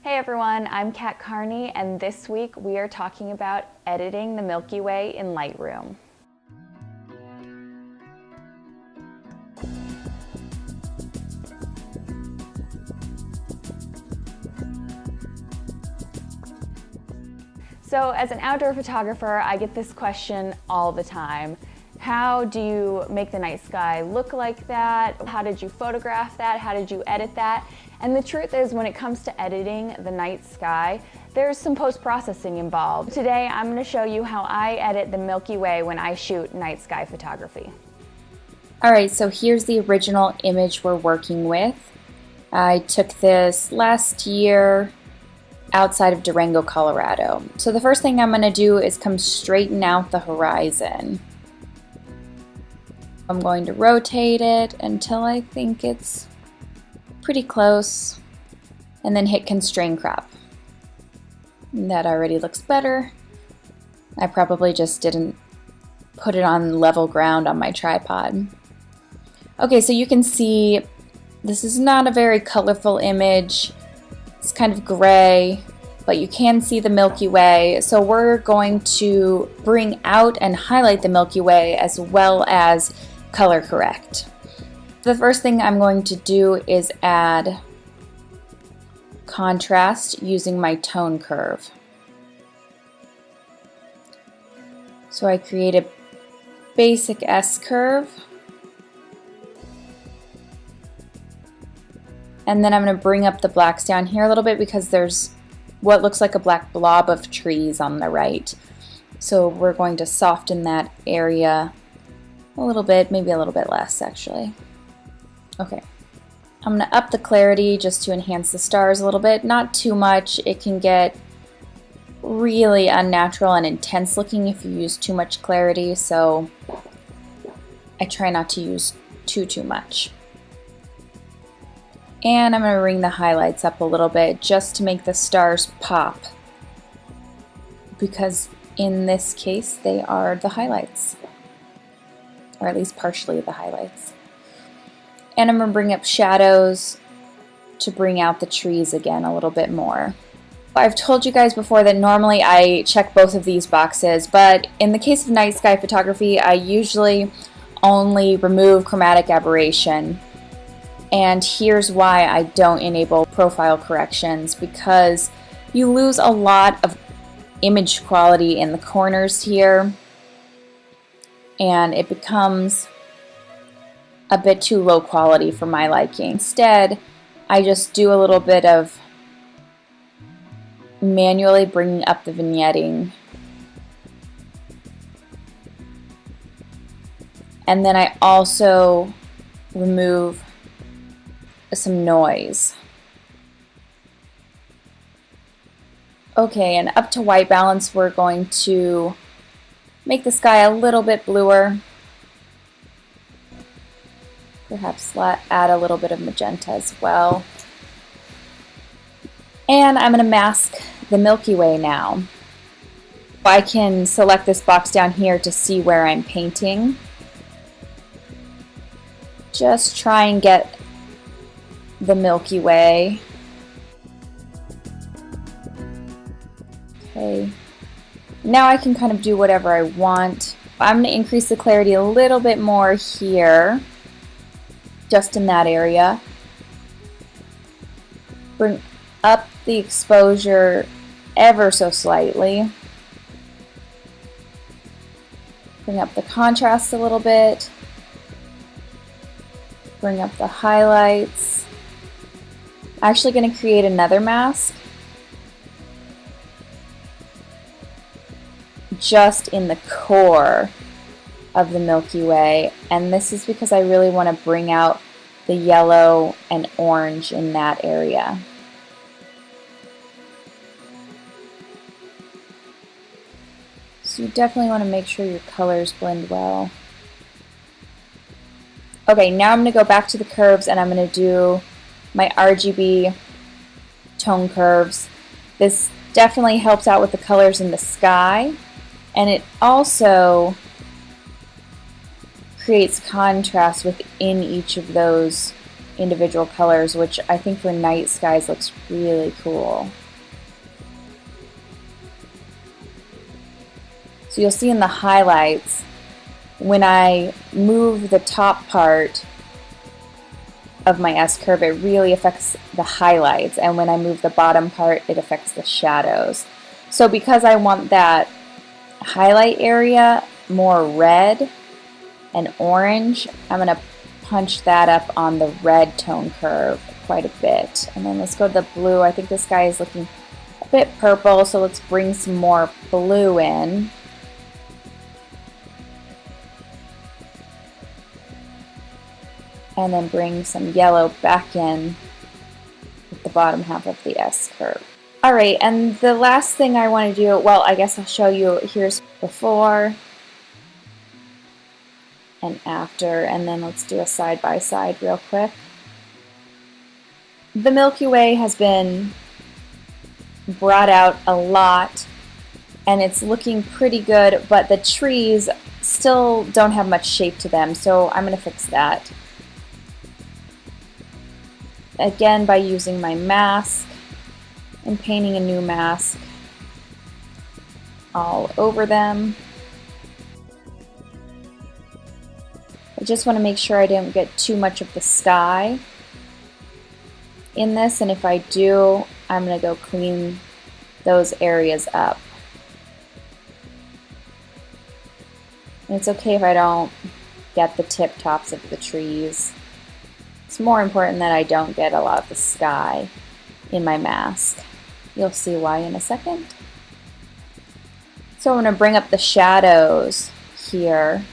Hey everyone, I'm Kat Carney, and this week we are talking about editing the Milky Way in Lightroom. So as an outdoor photographer, I get this question all the time. How do you make the night sky look like that? How did you photograph that? How did you edit that? And the truth is, when it comes to editing the night sky, there's some post-processing involved. Today, I'm going to show you how I edit the Milky Way when I shoot night sky photography. Alright, so here's the original image we're working with. I took this last year outside of Durango, Colorado. So the first thing I'm going to do is come straighten out the horizon. I'm going to rotate it until I think it's pretty close, and then hit constrain crop. And that already looks better. I probably just didn't put it on level ground on my tripod. Okay, so you can see this is not a very colorful image. It's kind of gray, but you can see the Milky Way. So we're going to bring out and highlight the Milky Way as well as color correct. The first thing I'm going to do is add contrast using my tone curve. So I create a basic S curve, and then I'm going to bring up the blacks down here a little bit because there's what looks like a black blob of trees on the right. So we're going to soften that area a little bit, maybe a little bit less actually. Okay, I'm going to up the clarity just to enhance the stars a little bit, not too much. It can get really unnatural and intense looking if you use too much clarity, so I try not to use too much. And I'm going to bring the highlights up a little bit just to make the stars pop, because in this case they are the highlights, or at least partially the highlights. And I'm going to bring up shadows to bring out the trees again a little bit more. I've told you guys before that normally I check both of these boxes, but in the case of night sky photography, I usually only remove chromatic aberration. And here's why I don't enable profile corrections, because you lose a lot of image quality in the corners here, and it becomes a bit too low quality for my liking. Instead, I just do a little bit of manually bringing up the vignetting, and then I also remove some noise. Okay, and up to white balance, we're going to make the sky a little bit bluer. Perhaps add a little bit of magenta as well. And I'm going to mask the Milky Way now. I can select this box down here to see where I'm painting. Just try and get the Milky Way. Okay. Now I can kind of do whatever I want. I'm going to increase the clarity a little bit more here, just in that area. Bring up the exposure ever so slightly. Bring up the contrast a little bit. Bring up the highlights. I'm actually going to create another mask just in the core of the Milky Way, and this is because I really want to bring out the yellow and orange in that area. So you definitely want to make sure your colors blend well. Okay, now I'm going to go back to the curves and I'm going to do my Rgb Tone Curves. This definitely helps out with the colors in the sky, and it also creates contrast within each of those individual colors, which I think for night skies looks really cool. So you'll see in the highlights, when I move the top part of my S-curve, it really affects the highlights, and when I move the bottom part, it affects the shadows. So because I want that highlight area more red and orange, I'm going to punch that up on the red tone curve quite a bit. And then let's go to the blue. I think this guy is looking a bit purple, so let's bring some more blue in. And then bring some yellow back in with the bottom half of the S-curve. Alright, and the last thing I want to do, well, I guess I'll show you, here's before and after, and then let's do a side by side real quick. The Milky Way has been brought out a lot, and it's looking pretty good, but the trees still don't have much shape to them, so I'm going to fix that. Again, by using my mask and painting a new mask all over them. I just want to make sure I don't get too much of the sky in this, and if I do, I'm going to go clean those areas up. And it's okay if I don't get the tip tops of the trees. It's more important that I don't get a lot of the sky in my mask. You'll see why in a second. So I'm going to bring up the shadows here.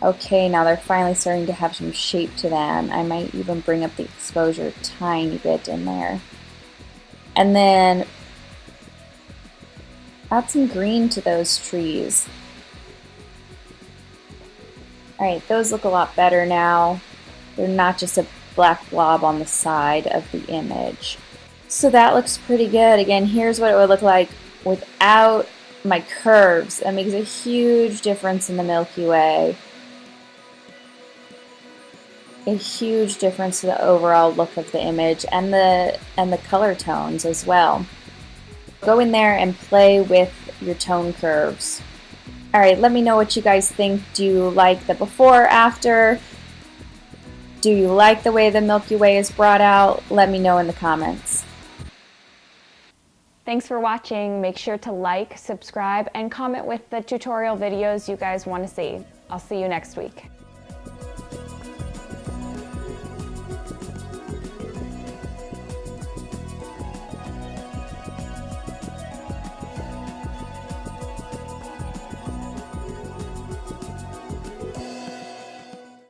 Okay, now they're finally starting to have some shape to them. I might even bring up the exposure a tiny bit in there. And then add some green to those trees. Alright, those look a lot better now. They're not just a black blob on the side of the image. So that looks pretty good. Again, here's what it would look like without my curves. That makes a huge difference in the Milky Way. A huge difference to the overall look of the image and the color tones as well. Go in there and play with your tone curves. Alright, let me know what you guys think. Do you like the before, after? Do you like the way the Milky Way is brought out? Let me know in the comments. Thanks for watching. Make sure to like, subscribe, and comment with the tutorial videos you guys want to see. I'll see you next week.